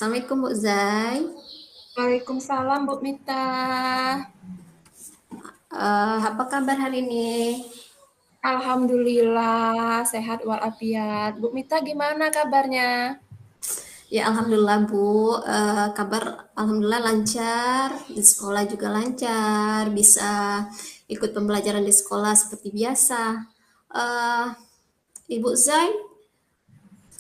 Assalamualaikum Bu Zai. Waalaikumsalam Bu Mita. Apa kabar hari ini? Alhamdulillah sehat walafiat. Bu Mita gimana kabarnya? Ya Alhamdulillah Bu, kabar Alhamdulillah lancar, di sekolah juga lancar, bisa ikut pembelajaran di sekolah seperti biasa. Eh, Ibu Zai,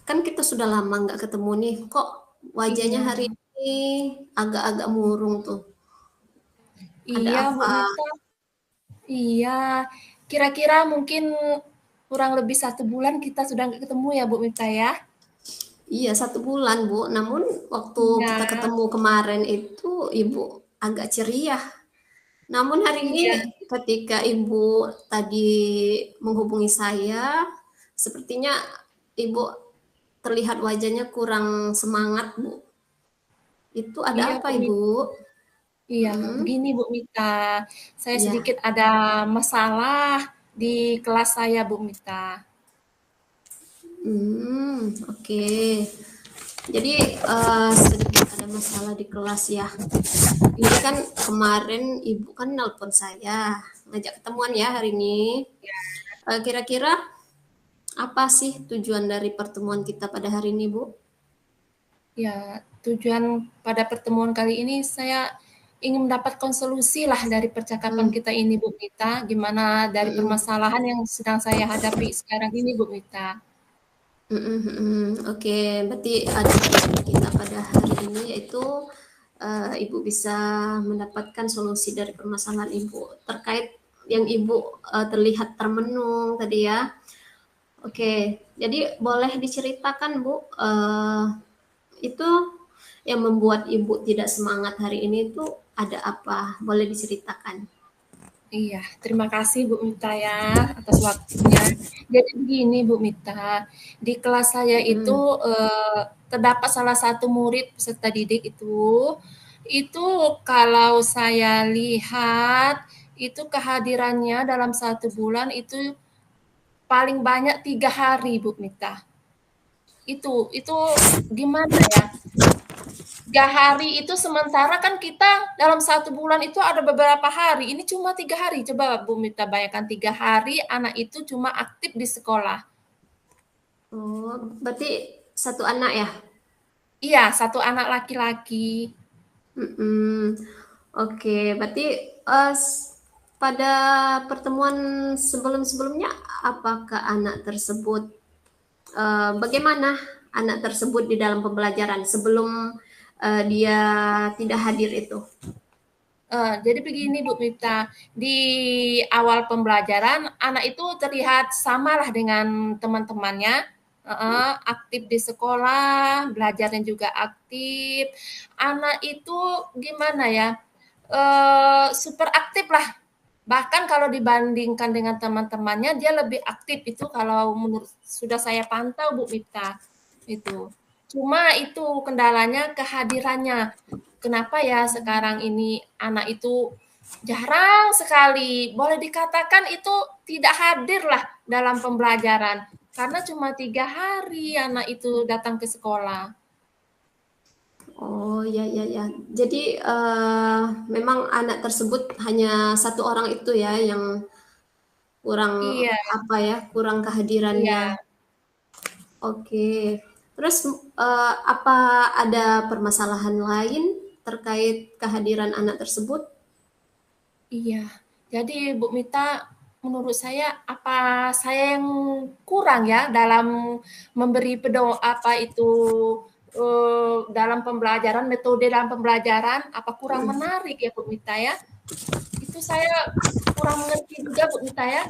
kan kita sudah lama nggak ketemu nih, kok wajahnya Iya, hari ini agak-agak murung tuh. Ada iya Bu apa? Mita. Iya, kira-kira mungkin kurang lebih 1 bulan kita sudah nggak ketemu ya Bu Mita ya? Iya 1 bulan Bu, namun waktu Iya, kita ketemu kemarin itu Ibu agak ceria. Namun hari ini iya, ketika Ibu tadi menghubungi saya, sepertinya Ibu terlihat wajahnya kurang semangat, Bu. Itu ada iya apa, Bu Ibu? Mita. Iya, Mhm, begini Bu Mita. Saya iya. sedikit ada masalah di kelas saya Bu Mita. Oke. Jadi sedikit ada masalah di kelas ya. Ini kan kemarin Ibu kan nelpon saya, ngajak ketemuan ya hari ini. Kira-kira apa sih tujuan dari pertemuan kita pada hari ini, Bu? Ya, tujuan pada pertemuan kali ini saya ingin mendapatkan solusi lah dari percakapan Hmm, kita ini, Bu Mita. Gimana dari mm-mm. permasalahan yang sedang saya hadapi sekarang ini, Bu Mita. Oke, berarti ada tujuan kita pada hari ini yaitu Ibu bisa mendapatkan solusi dari permasalahan Ibu terkait yang Ibu terlihat termenung tadi ya. Oke, jadi boleh diceritakan Bu, itu yang membuat Ibu tidak semangat hari ini itu ada apa? Boleh diceritakan? Iya, terima kasih Bu Mita ya atas waktunya. Jadi begini Bu Mita, di kelas saya itu Mm-mm. terdapat salah satu murid peserta didik itu kalau saya lihat itu kehadirannya dalam 1 bulan itu paling banyak 3 hari, Bu Mita. Itu gimana ya? 3 hari itu sementara kan kita dalam 1 bulan itu ada beberapa hari. Ini cuma 3 hari. Coba Bu Mita bayangkan 3 hari anak itu cuma aktif di sekolah. Oh, berarti satu anak ya? Iya, satu anak laki-laki. Mm-mm. Oke, berarti pada pertemuan sebelum-sebelumnya, apakah anak tersebut, bagaimana anak tersebut di dalam pembelajaran sebelum dia tidak hadir itu? Jadi begini Bu Mita, di awal pembelajaran anak itu terlihat samalah dengan teman-temannya, aktif di sekolah, belajarnya juga aktif. Anak itu gimana ya, super aktif lah. Bahkan kalau dibandingkan dengan teman-temannya dia lebih aktif itu kalau menurut sudah saya pantau Bu Mita, itu. Cuma itu kendalanya kehadirannya. Kenapa ya sekarang ini anak itu jarang sekali, boleh dikatakan itu tidak hadir lah dalam pembelajaran. Karena cuma 3 hari anak itu datang ke sekolah. Oh ya ya ya. Jadi memang anak tersebut hanya satu orang itu ya yang kurang Iya, apa ya, kurang kehadirannya. iya, Oke. Terus apa ada permasalahan lain terkait kehadiran anak tersebut? iya. Jadi Bu Mita, menurut saya apa saya yang kurang ya dalam memberi apa itu dalam pembelajaran, metode dalam pembelajaran, apa kurang menarik ya Bu Mita ya? Itu saya kurang mengerti juga Bu Mita ya.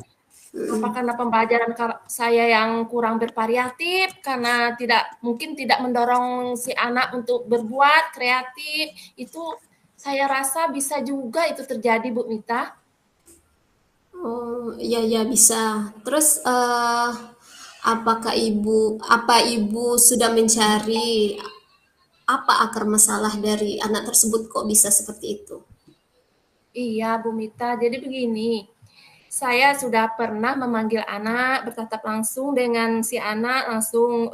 Apa karena pembelajaran saya yang kurang bervariatif, karena tidak mungkin tidak mendorong si anak untuk berbuat kreatif, itu saya rasa bisa juga itu terjadi Bu Mita. Oh, iya iya bisa. Terus apa ibu sudah mencari apa akar masalah dari anak tersebut kok bisa seperti itu? Iya Bu Mita, jadi begini, saya sudah pernah memanggil anak, bertatap langsung dengan si anak, langsung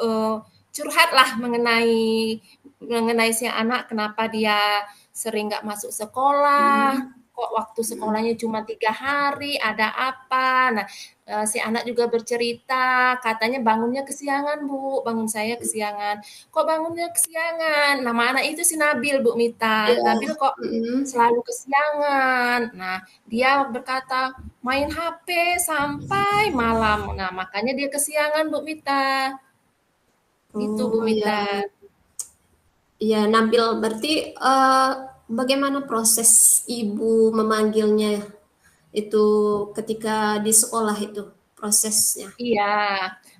curhatlah mengenai si anak, kenapa dia sering nggak masuk sekolah, Mm, kok waktu mm, sekolahnya cuma 3 hari, ada apa? Nah, si anak juga bercerita, katanya bangunnya kesiangan Bu, bangun saya kesiangan. Kok bangunnya kesiangan? Nama anak itu si Nabil Bu Mita. iya, Nabil kok mm. selalu kesiangan. Nah, dia berkata main HP sampai malam. Nah, makanya dia kesiangan Bu Mita. Gitu Bu Oh ya, Mita. ya Nabil berarti bagaimana proses ibu memanggilnya itu ketika di sekolah itu prosesnya? Iya,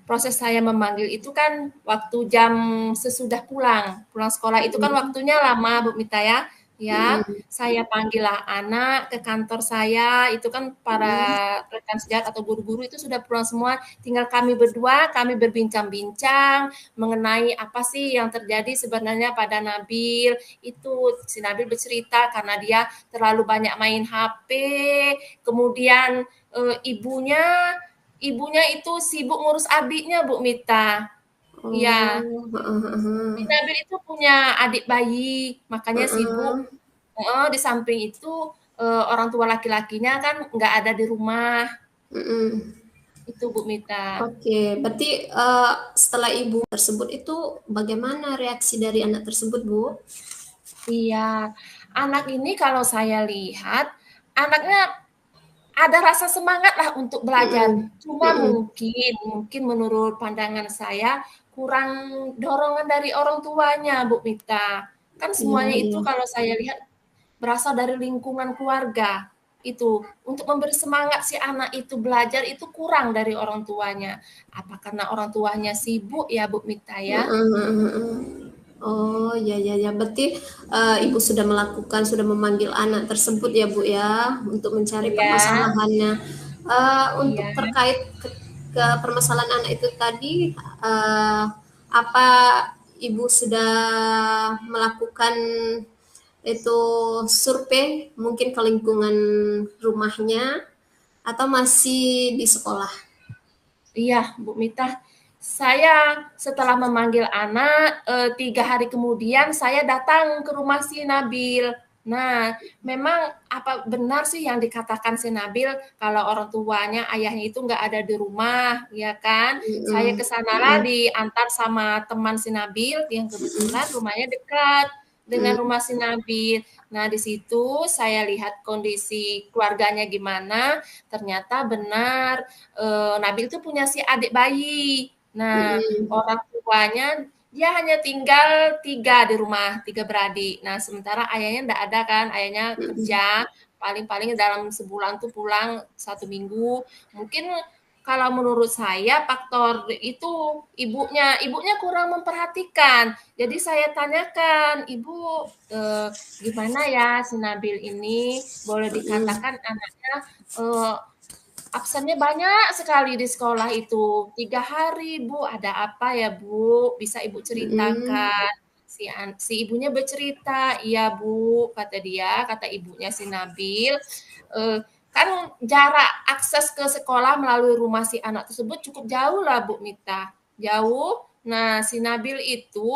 proses saya memanggil itu kan waktu jam sesudah pulang. Pulang sekolah itu kan Mm, waktunya lama, Bu Mita ya. Ya, mm, saya panggillah anak ke kantor saya. Itu kan para mm, rekan sejawat atau guru-guru itu sudah pulang semua. Tinggal kami berdua, kami berbincang-bincang mengenai apa sih yang terjadi sebenarnya pada Nabil. Itu si Nabil bercerita karena dia terlalu banyak main HP. Kemudian ibunya Ibunya itu sibuk ngurus adiknya, Bu Mita. Iya, oh, heeh, si Nabil itu punya adik bayi, makanya sibuk. heeh, Heeh, di samping itu orang tua laki-lakinya kan nggak ada di rumah. mm. Itu Bu Mita. Oke, berarti setelah ibu tersebut itu bagaimana reaksi dari anak tersebut, Bu? Iya, anak ini kalau saya lihat, anaknya ada rasa semangat lah untuk belajar. Mm-mm, Cuma mm-mm. mungkin menurut pandangan saya kurang dorongan dari orang tuanya, Bu Mita. Kan Iya, semuanya itu iya. kalau saya lihat berasal dari lingkungan keluarga. Itu untuk memberi semangat si anak itu belajar itu kurang dari orang tuanya. Apa karena orang tuanya sibuk ya, Bu Mita ya? Mm-mm, mm-mm. Oh, ya, ya, ya. Berarti ibu sudah melakukan, sudah memanggil anak tersebut ya, Bu ya, untuk mencari Iya, permasalahannya. Untuk iya. terkait ke permasalahan anak itu tadi, eh, apa ibu sudah melakukan itu survei mungkin ke lingkungan rumahnya atau masih di sekolah? Iya, Bu Mita. Saya setelah memanggil anak, 3 hari kemudian saya datang ke rumah si Nabil. Nah, memang apa benar sih yang dikatakan si Nabil kalau orang tuanya, ayahnya itu nggak ada di rumah, ya kan? Saya Mm-mm, ke sanalah mm-mm, diantar sama teman si Nabil yang kebetulan mm-mm, rumahnya dekat dengan mm-mm, rumah si Nabil. Nah, di situ saya lihat kondisi keluarganya gimana, ternyata benar Nabil itu punya si adik bayi. Nah, mm-mm, orang tuanya dia hanya tinggal 3 di rumah, 3 beradik. Nah, sementara ayahnya enggak ada kan, ayahnya mm-mm. kerja, paling-paling dalam sebulan tuh pulang 1 minggu. Mungkin kalau menurut saya faktor itu ibunya kurang memperhatikan. Jadi saya tanyakan, "Ibu, gimana ya si Nabil ini? Boleh Mm-mm, dikatakan anaknya, eee, absennya banyak sekali di sekolah itu. 3 hari, Bu. Ada apa ya, Bu? Bisa Ibu mm-mm, ceritakan. Si ibunya bercerita, iya Bu, kata dia, kata ibunya si Nabil. Kan jarak akses ke sekolah melalui rumah si anak tersebut cukup jauh lah Bu Mita. Jauh. Nah, si Nabil itu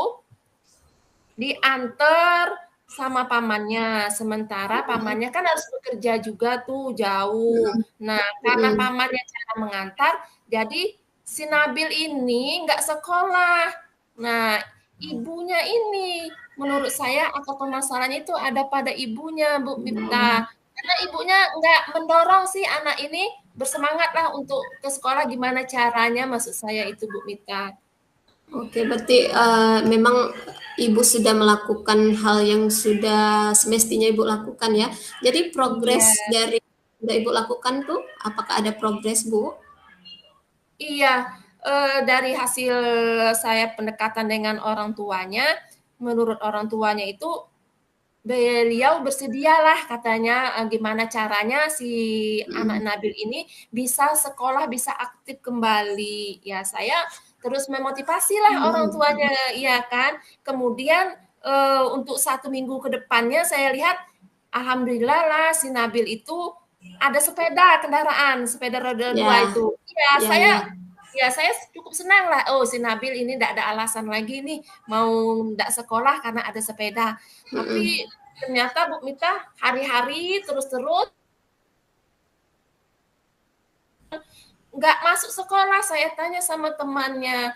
diantar sama pamannya, sementara pamannya kan harus bekerja juga tuh jauh. Nah, karena mm-mm, pamannya cara mengantar, jadi si Nabil ini nggak sekolah. Nah, ibunya ini menurut saya akar permasalahannya itu ada pada ibunya, Bu Mipta. Karena ibunya nggak mendorong si anak ini bersemangatlah untuk ke sekolah gimana caranya maksud saya itu Bu Mita. Oke, berarti memang ibu sudah melakukan hal yang sudah semestinya ibu lakukan ya. Jadi progres Iya. dari sudah ibu lakukan tuh, apakah ada progres bu? Iya, dari hasil saya pendekatan dengan orang tuanya, menurut orang tuanya itu beliau bersedialah katanya gimana caranya si anak Mm, Nabil ini bisa sekolah, bisa aktif kembali. Ya, saya terus memotivasi lah orang mm, tuanya, iya kan. Kemudian untuk 1 minggu ke depannya saya lihat, alhamdulillah lah si Nabil itu ada sepeda kendaraan, sepeda roda dua ya, itu. Iya, ya, saya ya. Ya, saya cukup senang lah. Oh, si Nabil ini tidak ada alasan lagi nih mau tidak sekolah karena ada sepeda. Mm-mm. Tapi ternyata Bu Mita hari-hari terus-terus nggak masuk sekolah. Saya tanya sama temannya,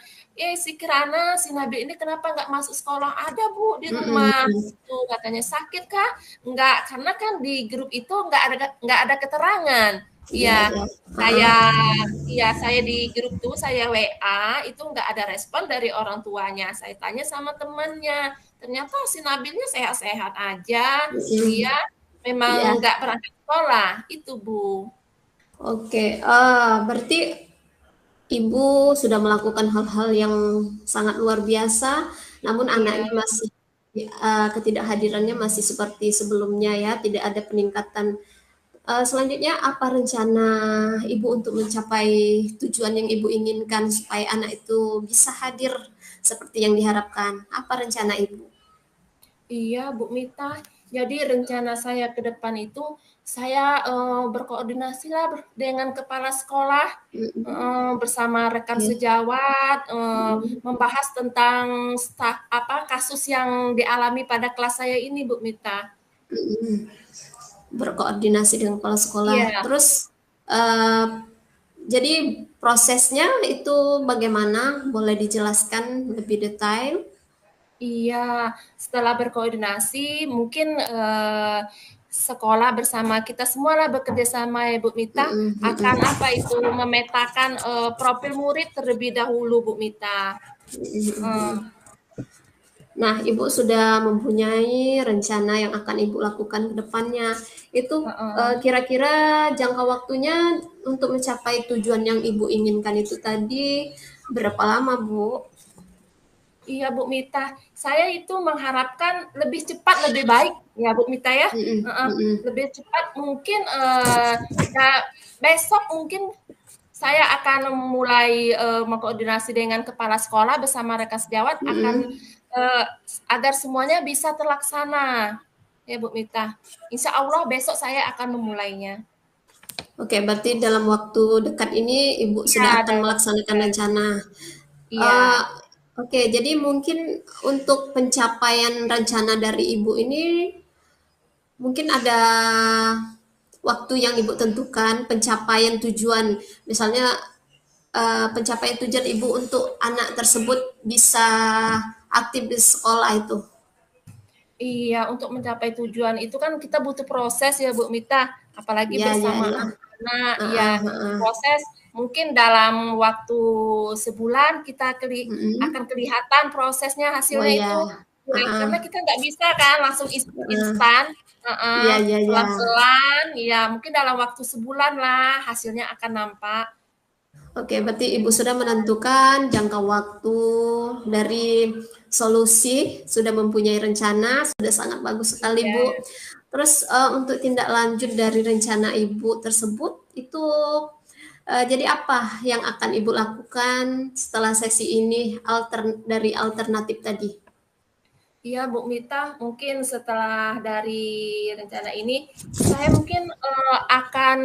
si Kirana, si Nabil ini kenapa nggak masuk sekolah? Ada Bu di rumah. Mm-mm. Tuh katanya sakit kah? Nggak, karena kan di grup itu nggak ada keterangan. Iya, Iya, iya. saya Heeh. saya di grup tuh saya WA itu nggak ada respon dari orang tuanya. Saya tanya sama temannya, ternyata si Nabilnya sehat-sehat aja. Mm-mm. Dia Iya. memang nggak berangkat sekolah. Itu Bu. Oke. Berarti ibu sudah melakukan hal-hal yang sangat luar biasa, namun Iya. anaknya masih ketidakhadirannya masih seperti sebelumnya ya, tidak ada peningkatan. Selanjutnya apa rencana ibu untuk mencapai tujuan yang ibu inginkan supaya anak itu bisa hadir seperti yang diharapkan? Apa rencana ibu? Iya, Bu Mita. Jadi rencana saya ke depan itu saya berkoordinasi lah dengan kepala sekolah Mm-mm. bersama rekan Oke. sejawat Mm-mm. membahas tentang apa kasus yang dialami pada kelas saya ini, Bu Mita. Mm-mm. Berkoordinasi dengan kepala sekolah. Iya, Terus eh, jadi prosesnya itu bagaimana? Boleh dijelaskan lebih detail? iya. Setelah berkoordinasi, mungkin sekolah bersama kita semua lah bekerja sama ya Bu Mita Mm-mm, akan mm-mm, apa itu memetakan profil murid terlebih dahulu Bu Mita. mm-mm. Eh, Nah, Ibu sudah mempunyai rencana yang akan Ibu lakukan ke depannya. Itu kira-kira jangka waktunya untuk mencapai tujuan yang Ibu inginkan itu tadi berapa lama, Bu? Iya Bu Mita, saya itu mengharapkan lebih cepat lebih baik ya Bu Mita ya. Mm-mm, mm-mm, Lebih cepat mungkin ya, besok mungkin saya akan mulai mengkoordinasi dengan kepala sekolah bersama rekan sejawat akan mm-mm. eh, agar semuanya bisa terlaksana ya Bu Mita. Insya Allah besok saya akan memulainya. Oke, berarti dalam waktu dekat ini Ibu Iya sudah akan dalam waktu melaksanakan dekat. rencana. Eh, Iya. oke, jadi mungkin untuk pencapaian rencana dari Ibu ini mungkin ada waktu yang Ibu tentukan pencapaian tujuan, misalnya pencapaian tujuan Ibu untuk anak tersebut bisa aktif di sekolah itu. Iya, untuk mencapai tujuan itu kan kita butuh proses ya Bu Mita, apalagi Ya, ya, bersama ya. anak-anak, Heeh, ya heeh. proses mungkin dalam waktu sebulan kita akan Mm-mm. kelihatan prosesnya, Oh hasilnya itu, ya, ya heeh, karena kita nggak bisa kan langsung heeh. instan, heeh, Ya, ya, ya. pelan-pelan, ya mungkin dalam waktu sebulan lah hasilnya akan nampak. Oke, berarti Ibu sudah menentukan jangka waktu dari solusi, sudah mempunyai rencana, sudah sangat bagus sekali, Iya. Bu. Terus untuk tindak lanjut dari rencana Ibu tersebut, itu jadi apa yang akan Ibu lakukan setelah sesi ini dari alternatif tadi? Iya, Bu Mita, mungkin setelah dari rencana ini, saya mungkin akan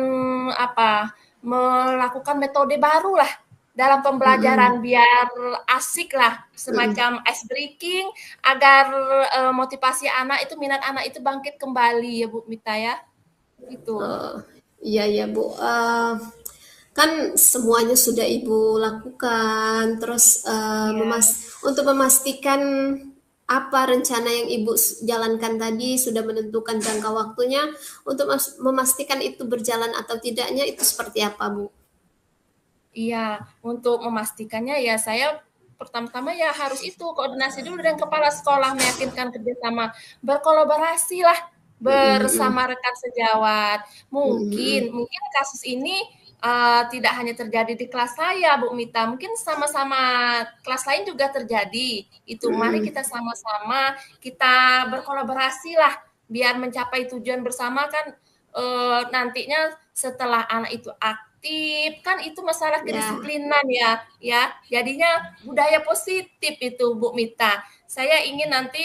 apa melakukan metode baru lah dalam Mm-mm, pembelajaran biar asik lah, mm-mm. semacam ice breaking agar motivasi anak itu minat anak itu bangkit kembali ya Bu Mita ya, itu. Oh, iya, iya, Bu. Kan semuanya sudah Ibu lakukan, terus Ya. untuk memastikan apa rencana yang Ibu jalankan tadi sudah menentukan jangka waktunya untuk memastikan itu berjalan atau tidaknya itu seperti apa, Bu? Iya, untuk memastikannya ya saya pertama-tama ya harus itu koordinasi dulu dengan kepala sekolah, meyakinkan kerjasama, berkolaborasi lah Mm-mm, mm-mm, bersama rekan sejawat. mm-mm, Mungkin kasus ini tidak hanya terjadi di kelas saya, Bu Mita, mungkin sama-sama kelas lain juga terjadi. Itu mari mm-mm. kita sama-sama kita berkolaborasi lah biar mencapai tujuan bersama kan nantinya setelah anak itu aktif kan itu masalah Ya, kedisiplinan ya jadinya budaya positif itu Bu Mita. Saya ingin nanti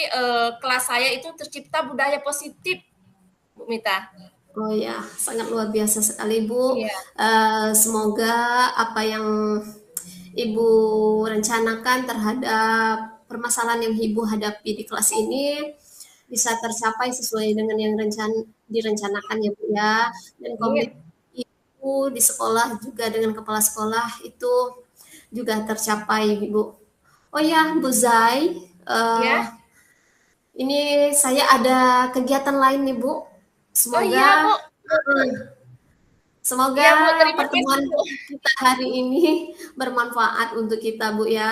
kelas saya itu tercipta budaya positif Bu Mita. oh ya, sangat luar biasa sekali, Bu. Iya. Semoga apa yang Ibu rencanakan terhadap permasalahan yang Ibu hadapi di kelas ini bisa tercapai sesuai dengan yang direncanakan ya Bu ya. Dan Amin. komitmen Ibu di sekolah juga dengan kepala sekolah itu juga tercapai Ibu. Oh ya Bu Zai, Ya. ini saya ada kegiatan lain nih Bu. Oh iya, Bu. Semoga Iya, Bu. semoga Terima kasih, pertemuan Bu. kita hari ini bermanfaat untuk kita Bu ya.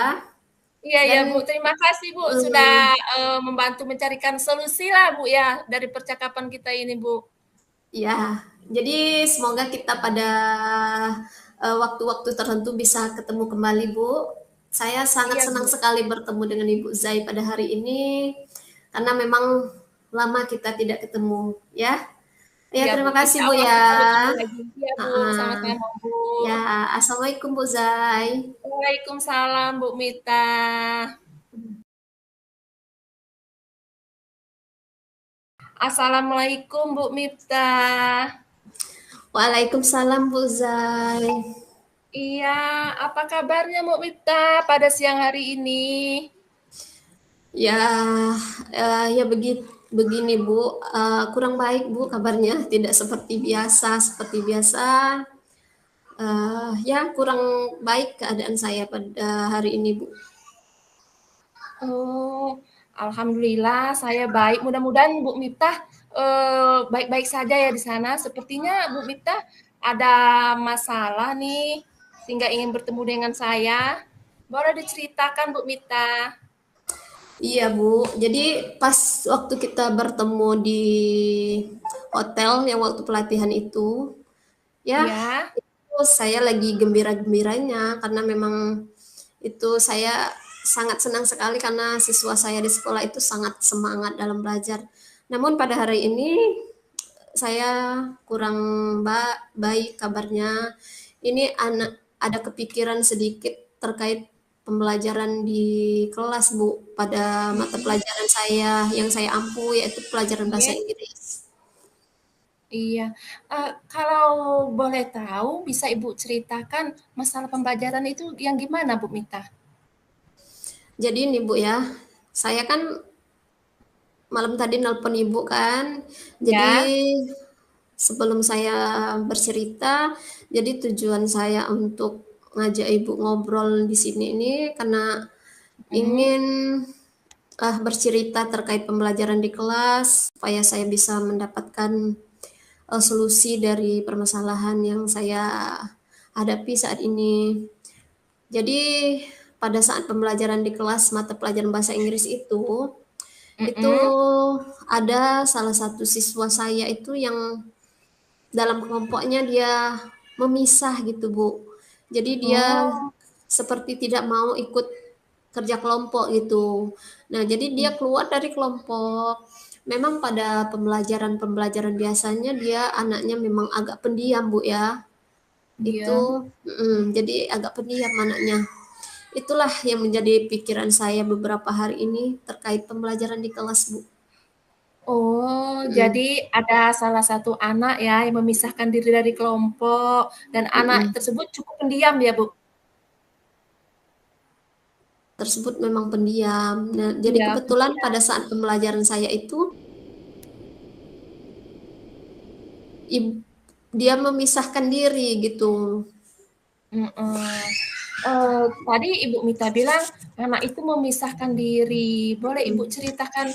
Iya, ya, Bu. Dan Terima kasih, Bu, sudah mm, membantu mencarikan solusi lah, Bu, ya, dari percakapan kita ini, Bu. ya, jadi semoga kita pada waktu-waktu tertentu bisa ketemu kembali Bu. Saya sangat Iya, senang Bu. sekali bertemu dengan Ibu Zai pada hari ini karena memang lama kita tidak ketemu ya. Ya, Iya, Bu. terima kasih Insya Bu Allah ya. kita bertemu lagi. Iya, Bu. Uh-uh. Sama-sama, Bu. Ya, Assalamualaikum Bu Zai. Waalaikumsalam, Bu Mita. Assalamualaikum, Bu Mita. Waalaikumsalam Bu Zai. Iya, apa kabarnya, Bu Mita, pada siang hari ini? Ya, ya begini Bu, kurang baik Bu kabarnya, tidak seperti biasa. Seperti biasa, ya kurang baik keadaan saya pada hari ini Bu. Oh, alhamdulillah saya baik. Mudah-mudahan Bu Miftah baik-baik saja ya di sana. Sepertinya Bu Miftah ada masalah nih sehingga ingin bertemu dengan saya. Boleh diceritakan Bu Miftah? Iya Bu, jadi pas waktu kita bertemu di hotel yang waktu pelatihan itu, ya Ya, itu saya lagi gembira-gembiranya karena memang itu saya sangat senang sekali karena siswa saya di sekolah itu sangat semangat dalam belajar. Namun pada hari ini saya kurang baik kabarnya. Ini anak ada kepikiran sedikit terkait pembelajaran di kelas Bu pada mata pelajaran saya yang saya ampu yaitu pelajaran bahasa iya, Inggris. iya. Kalau boleh tahu, bisa Ibu ceritakan masalah pembelajaran itu yang gimana Bu Miftah? Jadi nih Bu ya, saya kan malam tadi nelpon Ibu kan. Jadi Ya, sebelum saya bercerita, jadi tujuan saya untuk ngajak Ibu ngobrol di sini ini karena mm, ingin bercerita terkait pembelajaran di kelas supaya saya bisa mendapatkan solusi dari permasalahan yang saya hadapi saat ini. Jadi pada saat pembelajaran di kelas mata pelajaran bahasa Inggris itu mm-mm. ada salah satu siswa saya itu yang dalam kelompoknya dia memisah gitu Bu. Jadi dia Oh, seperti tidak mau ikut kerja kelompok gitu. Nah, jadi dia keluar dari kelompok. Memang pada pembelajaran-pembelajaran biasanya dia anaknya memang agak pendiam Bu ya. iya. Itu jadi agak pendiam anaknya. Itulah yang menjadi pikiran saya beberapa hari ini terkait pembelajaran di kelas Bu. Oh, Mm, jadi ada salah satu anak ya yang memisahkan diri dari kelompok dan anak mm. tersebut cukup pendiam ya, Bu? Tersebut memang pendiam. Nah, jadi Iya, kebetulan pada saat pembelajaran saya itu dia memisahkan diri gitu. mhm. Tadi Ibu Mita bilang anak itu memisahkan diri. Boleh Ibu Mm. ceritakan,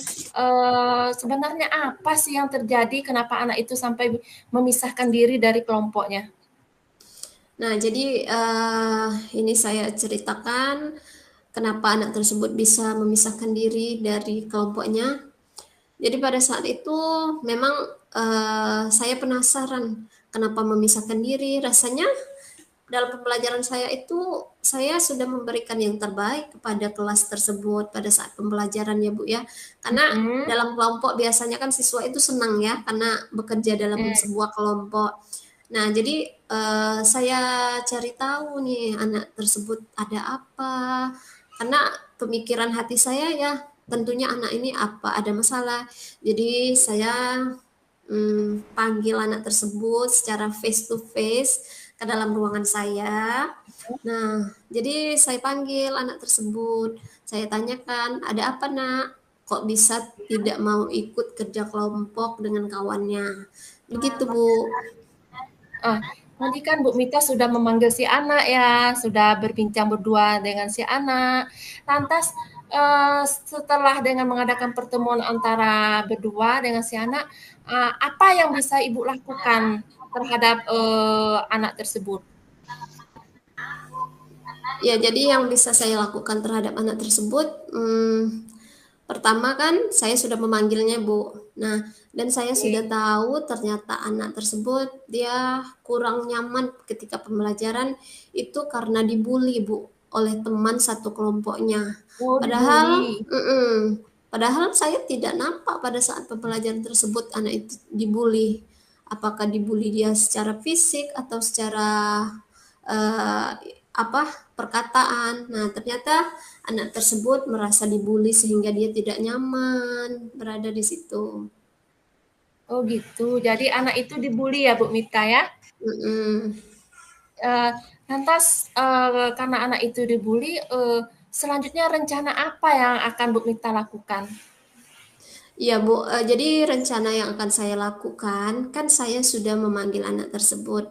sebenarnya apa sih yang terjadi kenapa anak itu sampai memisahkan diri dari kelompoknya? Nah, jadi ini saya ceritakan kenapa anak tersebut bisa memisahkan diri dari kelompoknya. Jadi pada saat itu memang saya penasaran kenapa memisahkan diri. Rasanya dalam pembelajaran saya itu saya sudah memberikan yang terbaik kepada kelas tersebut pada saat pembelajaran ya Bu ya. Karena Mhm, dalam kelompok biasanya kan siswa itu senang ya karena bekerja dalam mhm, sebuah kelompok. Nah, jadi saya cari tahu nih anak tersebut ada apa. Karena pemikiran hati saya ya tentunya anak ini apa ada masalah. Jadi saya panggil anak tersebut secara face to face ke dalam ruangan saya. Nah, jadi saya panggil anak tersebut. Saya tanyakan, ada apa nak? Kok bisa tidak mau ikut kerja kelompok dengan kawannya? Begitu, Bu. Ah, tadi kan Bu Mita sudah memanggil si anak ya, sudah berbincang berdua dengan si anak. Lantas setelah dengan mengadakan pertemuan antara berdua dengan si anak, apa yang bisa Ibu lakukan terhadap anak tersebut? Ya, jadi yang bisa saya lakukan terhadap anak tersebut, pertama kan saya sudah memanggilnya, Bu. Nah, dan saya sudah Oke. tahu ternyata anak tersebut dia kurang nyaman ketika pembelajaran itu karena dibully, Bu, oleh teman satu kelompoknya. Oh, Padahal, dibully. padahal saya tidak nampak pada saat pembelajaran tersebut anak itu dibully. Apakah dibully dia secara fisik atau secara eh, apa perkataan. Nah, ternyata anak tersebut merasa dibully sehingga dia tidak nyaman berada di situ. Oh gitu. Jadi anak itu dibully ya Bu Mita ya? Mm-mm. Eh, lantas karena anak itu dibully, selanjutnya rencana apa yang akan Bu Mita lakukan? Iya, Bu. Jadi rencana yang akan saya lakukan, kan saya sudah memanggil anak tersebut.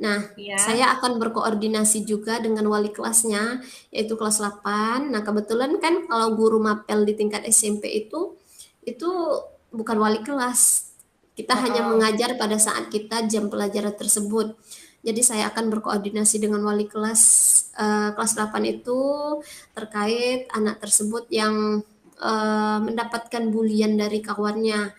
Nah, Ya. saya akan berkoordinasi juga dengan wali kelasnya, yaitu kelas 8. Nah, kebetulan kan kalau guru mapel di tingkat SMP itu bukan wali kelas. Kita hanya Heeh. mengajar pada saat kita jam pelajaran tersebut. Jadi saya akan berkoordinasi dengan wali kelas kelas 8 itu terkait anak tersebut yang mendapatkan bulian dari kawannya.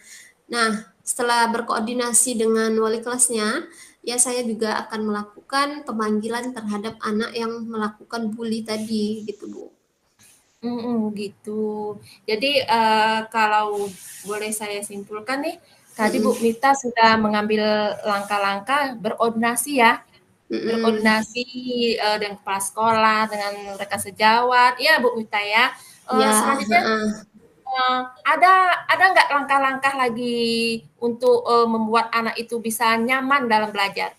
Nah, setelah berkoordinasi dengan wali kelasnya, ya saya juga akan melakukan pemanggilan terhadap anak yang melakukan bully tadi, gitu Bu. Gitu. Jadi, kalau boleh saya simpulkan nih, tadi Bu Mm-mm. Mita sudah mengambil langkah-langkah berkoordinasi ya, Mm-mm. berkoordinasi, dengan kepala sekolah, dengan rekan sejawat, ya Bu Mita ya. Ya, Selanjutnya, ada nggak langkah-langkah lagi untuk, membuat anak itu bisa nyaman dalam belajar?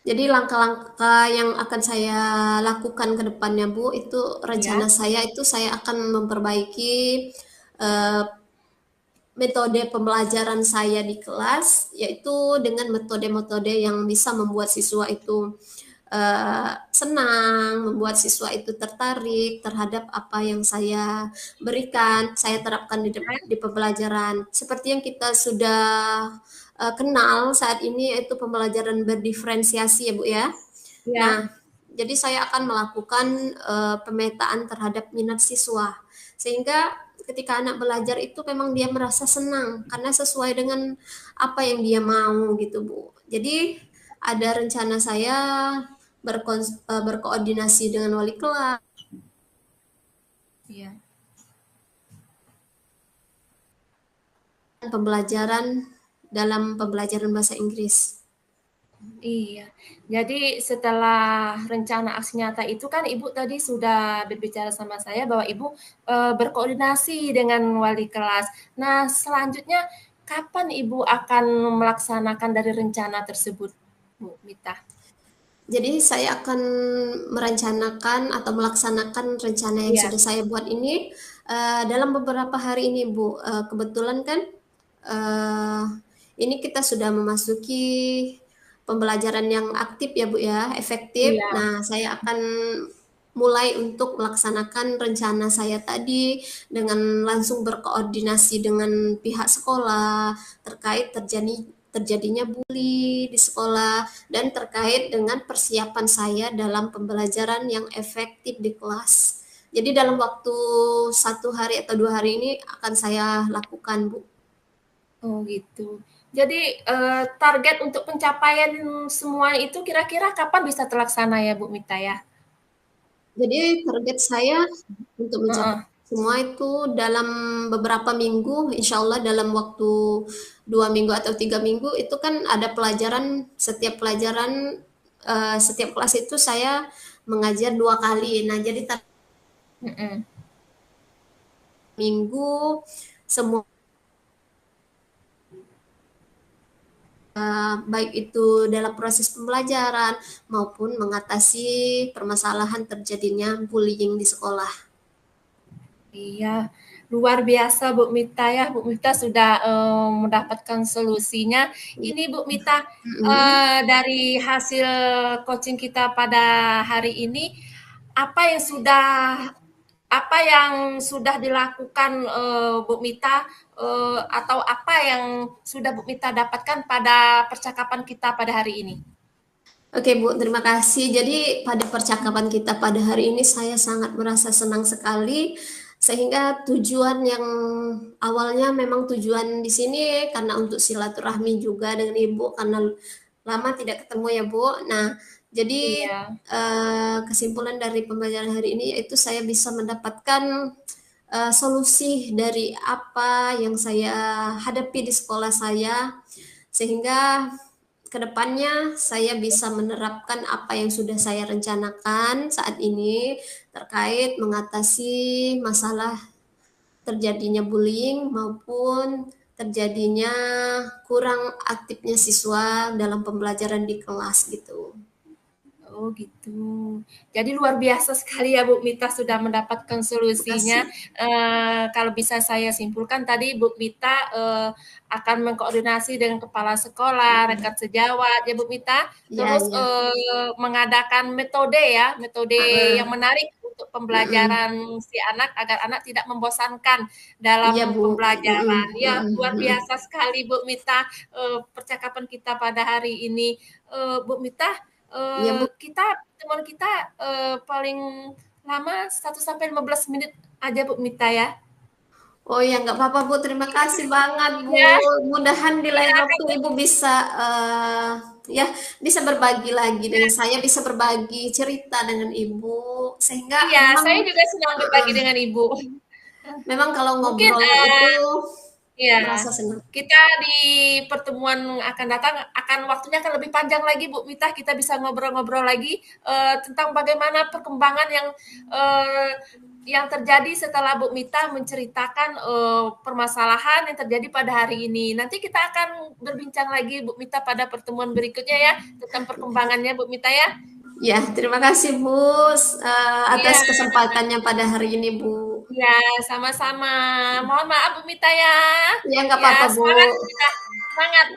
jadi langkah-langkah yang akan saya lakukan ke depannya Bu, itu rencana Ya, saya itu saya akan memperbaiki eh, metode pembelajaran saya di kelas, yaitu dengan metode-metode yang bisa membuat siswa itu senang, membuat siswa itu tertarik terhadap apa yang saya berikan, saya terapkan di pembelajaran. Seperti yang kita sudah kenal saat ini, yaitu pembelajaran berdiferensiasi ya Bu ya. ya. Nah, jadi saya akan melakukan pemetaan terhadap minat siswa, sehingga ketika anak belajar itu memang dia merasa senang karena sesuai dengan apa yang dia mau gitu Bu. Jadi ada rencana saya berkoordinasi dengan wali kelas Iya. pembelajaran dalam pembelajaran bahasa Inggris. Iya, jadi setelah rencana aksi nyata itu kan Ibu tadi sudah berbicara sama saya bahwa Ibu berkoordinasi dengan wali kelas. Nah, selanjutnya kapan Ibu akan melaksanakan dari rencana tersebut, Bu Mita? Jadi saya akan merencanakan atau melaksanakan rencana yang Iya, sudah saya buat ini dalam beberapa hari ini, Bu. Kebetulan kan eh, ini kita sudah memasuki pembelajaran yang aktif ya, Bu ya, efektif. iya. Nah, saya akan mulai untuk melaksanakan rencana saya tadi dengan langsung berkoordinasi dengan pihak sekolah terkait terjadinya bully di sekolah dan terkait dengan persiapan saya dalam pembelajaran yang efektif di kelas. Jadi dalam waktu 1 hari atau 2 hari ini akan saya lakukan, Bu. Oh gitu. Jadi target untuk pencapaian semua itu kira-kira kapan bisa terlaksana ya Bu Mita ya? Jadi target saya untuk mencapai Heeh. semua itu dalam beberapa minggu, insya Allah dalam waktu 2 minggu atau 3 minggu itu kan ada pelajaran, setiap kelas itu saya mengajar 2 kali. Nah, jadi Mm-mm. minggu semua baik itu dalam proses pembelajaran maupun mengatasi permasalahan terjadinya bullying di sekolah. Iya, luar biasa Bu Mita ya. Bu Mita sudah mendapatkan solusinya. Ini Bu Mita, dari hasil coaching kita pada hari ini, apa yang sudah dilakukan Bu Mita, atau apa yang sudah Bu Mita dapatkan pada percakapan kita pada hari ini? Oke Bu, terima kasih. Jadi pada percakapan kita pada hari ini saya sangat merasa senang sekali sehingga tujuan yang awalnya memang tujuan di sini karena untuk silaturahmi juga dengan Ibu karena lama tidak ketemu ya Bu. Nah, jadi Iya. kesimpulan dari pembelajaran hari ini yaitu saya bisa mendapatkan solusi dari apa yang saya hadapi di sekolah saya sehingga kedepannya saya bisa menerapkan apa yang sudah saya rencanakan saat ini terkait mengatasi masalah terjadinya bullying maupun terjadinya kurang aktifnya siswa dalam pembelajaran di kelas gitu. Oh gitu. Jadi luar biasa sekali ya Bu Mita sudah mendapatkan Terima solusinya. kasih. Kalau bisa saya simpulkan tadi Bu Mita akan mengkoordinasi dengan kepala sekolah, rekan sejawat ya Bu Mita. Ya, Terus ya. mengadakan metode ya, metode yang Ah, menarik untuk mm-mm. pembelajaran si anak agar anak tidak membosankan Iya dalam Bu. Mm-mm, pembelajaran. Ya mm-mm, luar mm-mm. biasa sekali Bu Mita percakapan kita pada hari ini. Bu Mita, Iya Bu. teman kita paling lama 1 sampai 15 menit aja Bu Mita ya. Oh ya, nggak apa-apa Bu. Terima kasih banget Bu. Ya, Mudahan di lain iya, waktu Ibu bisa ya bisa berbagi lagi dengan saya, bisa berbagi cerita dengan Ibu, sehingga iya, saya memang juga senang berbagi dengan Ibu. memang kalau Mungkin ngobrol itu ya, merasa senang. kita di pertemuan akan datang akan waktunya akan lebih panjang lagi Bu Mita. Kita bisa ngobrol-ngobrol lagi tentang bagaimana perkembangan yang terjadi setelah Bu Mita menceritakan permasalahan yang terjadi pada hari ini. Nanti kita akan berbincang lagi Bu Mita pada pertemuan berikutnya ya tentang perkembangannya Bu Mita ya. Ya, terima kasih Bu Iya, atas kesempatannya pada hari ini Bu. iya, sama-sama. Mohon maaf Bu Mita ya. Ya, nggak Ya, apa-apa Bu. semangat Bu Mita. Semangat.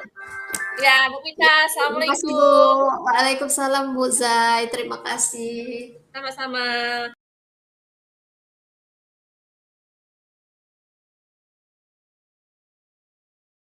Ya, Bu Mita, Ya, terima kasih Bu. Assalamualaikum. Waalaikumsalam Bu Zai. Terima kasih. Sama-sama.